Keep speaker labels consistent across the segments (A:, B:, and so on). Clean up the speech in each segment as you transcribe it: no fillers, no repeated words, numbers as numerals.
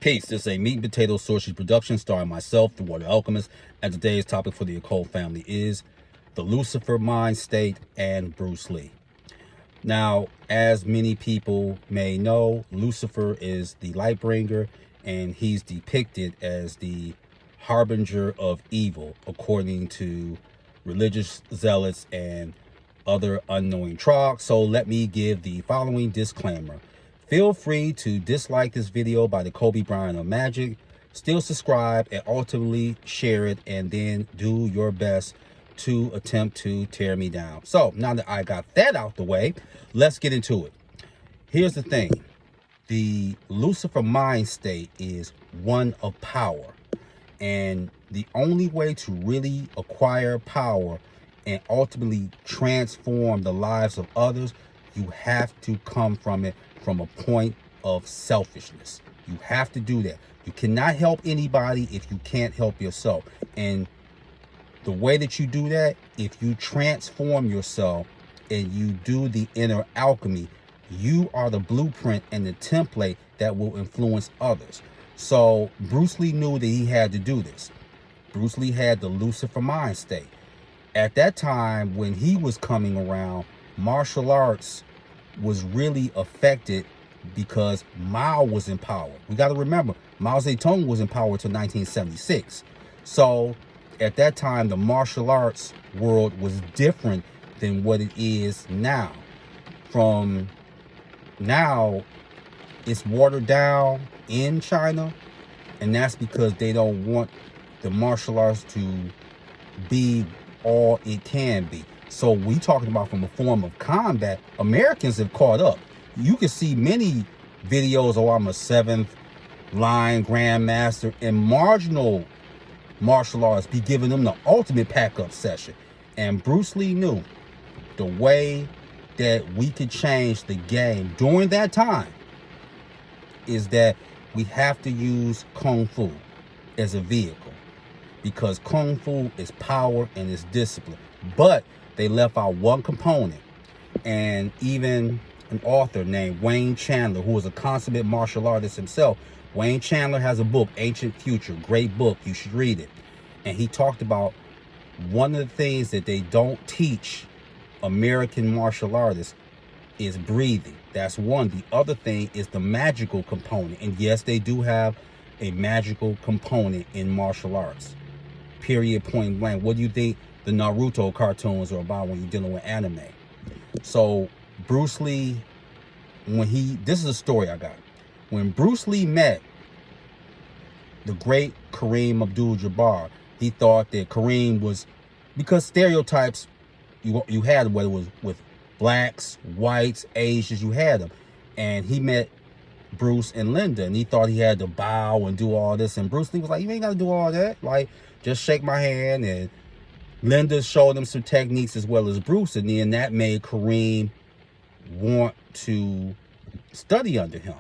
A: Peace. This is a meat and potato sausage production starring myself, the Water Alchemist, and today's topic for the occult family is the Lucifer mind state and Bruce Lee. Now, as many people may know, Lucifer is the light bringer, and he's depicted as the harbinger of evil, according to religious zealots and other unknowing trolls. So let me give the following disclaimer. Feel free to dislike this video by the Kobe Bryant of Magic, still subscribe, and ultimately share it, and then do your best to attempt to tear me down. So now that I got that out the way, let's get into it. Here's the thing. The Lucifer mind state is one of power. And the only way to really acquire power and ultimately transform the lives of others, you have to come from it from a point of selfishness. You have to do that. You cannot help anybody if you can't help yourself. And the way that you do that, if you transform yourself and you do the inner alchemy, you are the blueprint and the template that will influence others. So Bruce Lee knew that he had to do this. Bruce Lee had the Lucifer mind state. At that time, when he was coming around, martial arts was really affected because Mao was in power. We got to remember, Mao Zedong was in power until 1976. So at that time, the martial arts world was different than what it is now. From now, it's watered down in China, and that's because they don't want the martial arts to be all it can be. So we talking about from a form of combat, Americans have caught up. You can see many videos, oh, I'm a 7th line grandmaster, and marginal martial arts be giving them the ultimate pack-up session. And Bruce Lee knew the way that we could change the game during that time is that we have to use Kung Fu as a vehicle, because Kung Fu is power and it's discipline. But they left out one component, and even an author named Wayne Chandler, who was a consummate martial artist himself. Wayne Chandler has a book, Ancient Future, great book, you should read it. And he talked about one of the things that they don't teach American martial artists is breathing. That's one. The other thing is the magical component. And yes, they do have a magical component in martial arts. Period, point blank. What do you think the Naruto cartoons are about when you're dealing with anime? So Bruce Lee, this is a story I got. When Bruce Lee met the great Kareem Abdul-Jabbar, he thought that Kareem was, because stereotypes you had, whether it was with blacks, whites, Asians, you had them. And he met Bruce and Linda, and he thought he had to bow and do all this. And Bruce Lee was like, you ain't got to do all that. Like, just shake my hand. And Linda showed him some techniques as well as Bruce. And then that made Kareem want to study under him.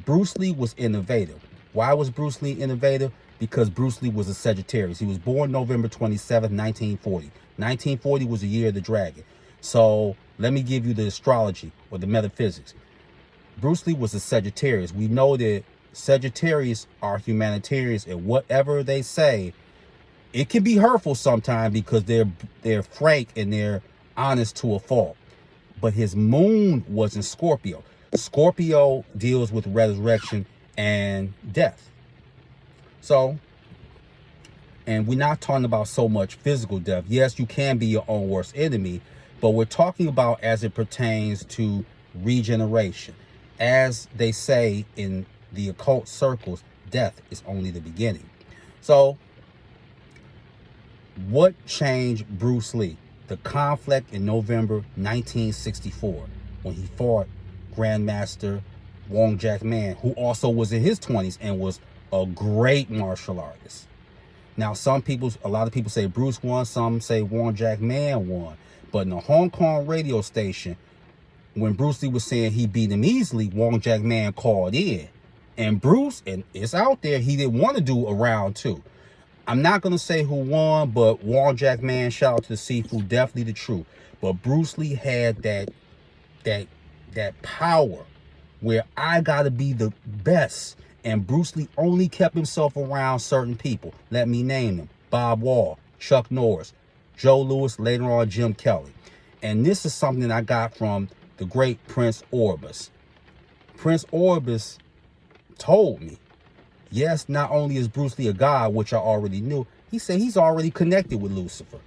A: Bruce Lee was innovative. Why was Bruce Lee innovative? Because Bruce Lee was a Sagittarius. He was born November 27, 1940. 1940 was the year of the dragon. So let me give you the astrology or the metaphysics. Bruce Lee was a Sagittarius. We know that Sagittarius are humanitarians, and whatever they say, it can be hurtful sometimes because they're frank and they're honest to a fault. But his moon was in Scorpio. Scorpio deals with resurrection and death. So, and we're not talking about so much physical death. Yes, you can be your own worst enemy, but we're talking about as it pertains to regeneration. As they say in the occult circles, death is only the beginning. So, what changed Bruce Lee? The conflict in November 1964 when he fought Grandmaster Wong Jack Man, who also was in his 20s and was a great martial artist. Now, a lot of people say Bruce won, some say Wong Jack Man won. But in a Hong Kong radio station, when Bruce Lee was saying he beat him easily, Wong Jack Man called in. And Bruce, and it's out there, he didn't want to do a round two. I'm not going to say who won, but Wong Jack Man, shout out to the Seafood, definitely the truth. But Bruce Lee had that power where I got to be the best And Bruce Lee only kept himself around certain people. Let me name them. Bob Wall, Chuck Norris, Joe Louis, later on Jim Kelly. And this is something I got from the great Prince Orbis. Prince Orbis told me, yes, not only is Bruce Lee a god, which I already knew, he said he's already connected with Lucifer.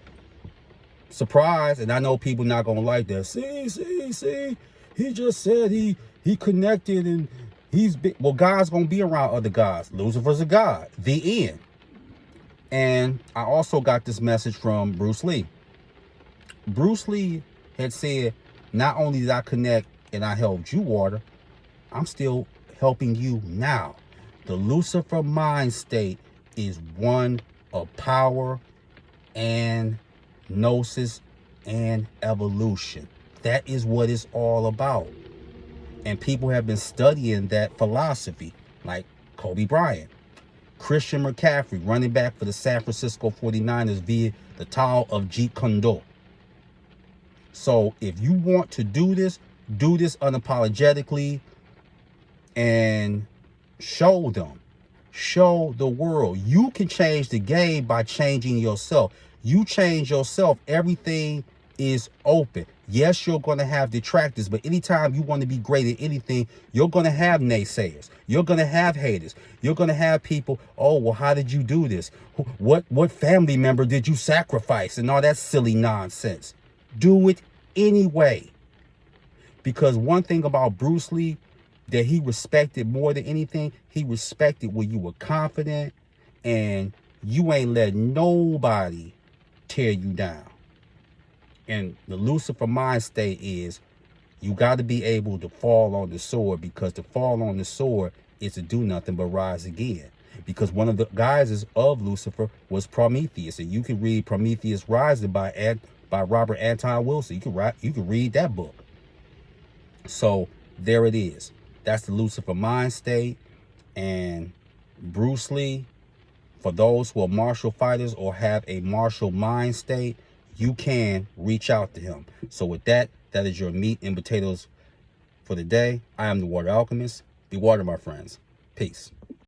A: Surprise, and I know people not going to like that. See, he just said he connected and well, God's going to be around other gods. Lucifer's a god. The end. And I also got this message from Bruce Lee. Bruce Lee had said, not only did I connect and I helped you, Water, I'm still helping you now. The Lucifer mind state is one of power and gnosis and evolution. That is what it's all about. And people have been studying that philosophy, like Kobe Bryant, Christian McCaffrey, running back for the San Francisco 49ers via the Tao of Jeet Kune Do. So if you want to do this unapologetically and show them, show the world. You can change the game by changing yourself. You change yourself, everything is open. Yes, you're going to have detractors, but anytime you want to be great at anything, you're going to have naysayers. You're going to have haters. You're going to have people, oh, well, how did you do this? What family member did you sacrifice? And all that silly nonsense. Do it anyway. Because one thing about Bruce Lee that he respected more than anything, he respected when you were confident and you ain't let nobody tear you down. And the Lucifer mind state is you got to be able to fall on the sword, because to fall on the sword is to do nothing but rise again. Because one of the guises of Lucifer was Prometheus, and you can read Prometheus Rising by Robert Anton Wilson. You can read that book. So there it is. That's the Lucifer mind state. And Bruce Lee, for those who are martial fighters or have a martial mind state, you can reach out to him. So with that, that is your meat and potatoes for the day. I am the Water Alchemist. Be water, my friends. Peace.